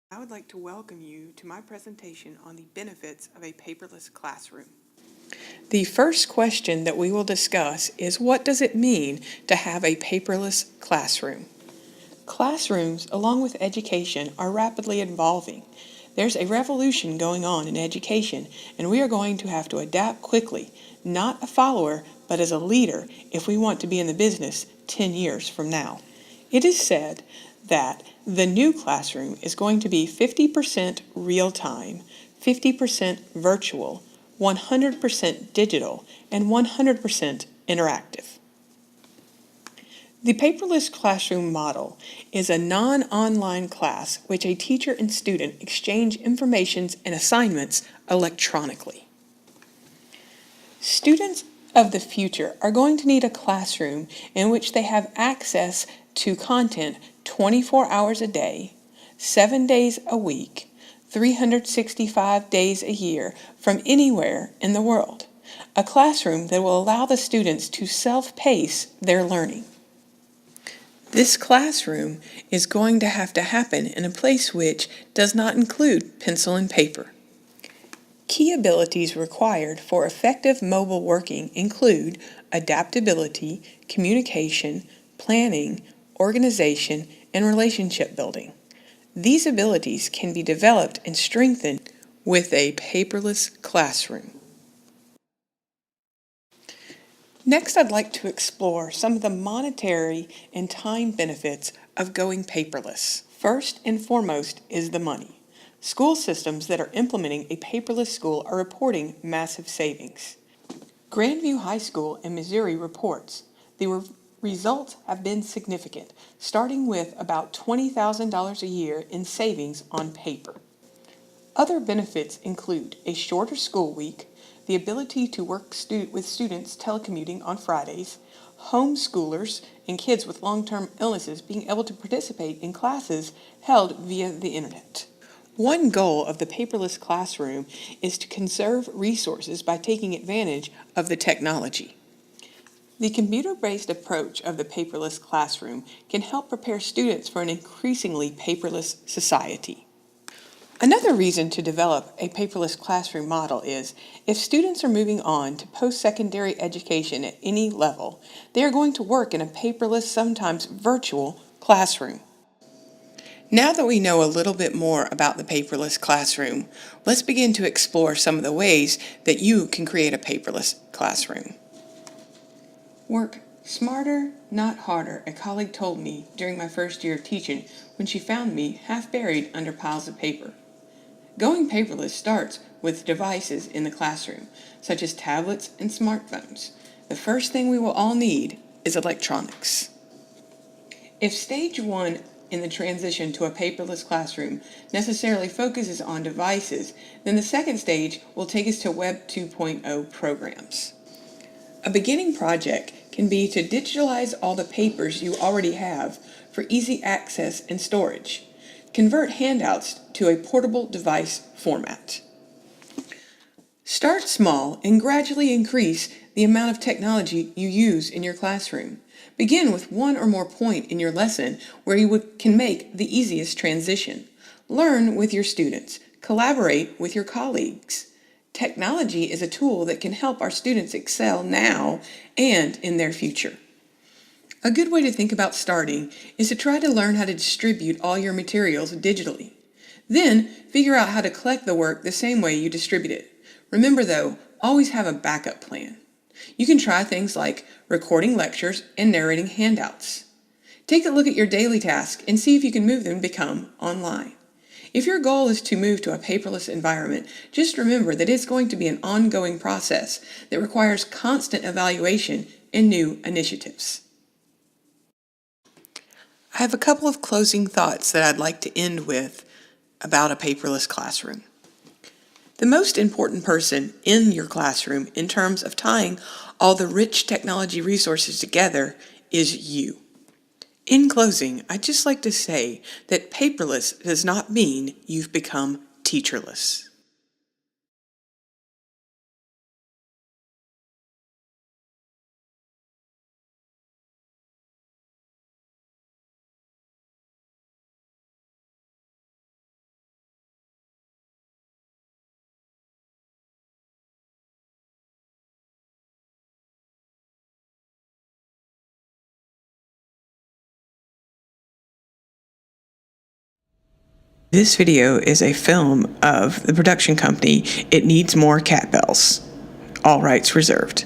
I would like to welcome you to my presentation on the benefits of a paperless classroom. The first question that we will discuss is, what does it mean to have a paperless classroom? Classrooms, along with education, are rapidly evolving. There's a revolution going on in education, and we are going to have to adapt quickly, not a follower, but as a leader if we want to be in the business 10 years from now. It is said that the new classroom is going to be 50% real-time, 50% virtual, 100% digital, and 100% interactive. The paperless classroom model is a non-online class which a teacher and student exchange information and assignments electronically. Students of the future are going to need a classroom in which they have access to content 24 hours a day, 7 days a week, 365 days a year from anywhere in the world. A classroom that will allow the students to self-pace their learning. This classroom is going to happen in a place which does not include pencil and paper. Key abilities required for effective mobile working include adaptability, communication, planning, organization, and relationship building. These abilities can be developed and strengthened with a paperless classroom. Next, I'd like to explore some of the monetary and time benefits of going paperless. First and foremost is the money. School systems that are implementing a paperless school are reporting massive savings. Grandview High School in Missouri reports the results have been significant, starting with about $20,000 a year in savings on paper. Other benefits include a shorter school week, the ability to work with students telecommuting on Fridays, homeschoolers and kids with long-term illnesses being able to participate in classes held via the internet. One goal of the paperless classroom is to conserve resources by taking advantage of the technology. The computer-based approach of the paperless classroom can help prepare students for an increasingly paperless society. Another reason to develop a paperless classroom model is if students are moving on to post-secondary education at any level, they are going to work in a paperless, sometimes virtual, classroom. Now that we know a little bit more about the paperless classroom, let's begin to explore some of the ways that you can create a paperless classroom. Work smarter, not harder, a colleague told me during my first year of teaching when she found me half buried under piles of paper. Going paperless starts with devices in the classroom, such as tablets and smartphones. The first thing we will all need is electronics. If stage one in the transition to a paperless classroom necessarily focuses on devices, then the second stage will take us to Web 2.0 programs. A beginning project can be to digitalize all the papers you already have for easy access and storage. Convert handouts to a portable device format. Start small and gradually increase the amount of technology you use in your classroom. Begin with one or more point in your lesson where you can make the easiest transition. Learn with your students. Collaborate with your colleagues. Technology is a tool that can help our students excel now and in their future. A good way to think about starting is to try to learn how to distribute all your materials digitally. Then, figure out how to collect the work the same way you distribute it. Remember though, always have a backup plan. You can try things like recording lectures and narrating handouts. Take a look at your daily tasks and see if you can move them to become online. If your goal is to move to a paperless environment, just remember that it's going to be an ongoing process that requires constant evaluation and new initiatives. I have a couple of closing thoughts that I'd like to end with about a paperless classroom. The most important person in your classroom in terms of tying all the rich technology resources together is you. In closing, I'd just like to say that paperless does not mean you've become teacherless. This video is a film of the production company It Needs More Cat Bells. All rights reserved.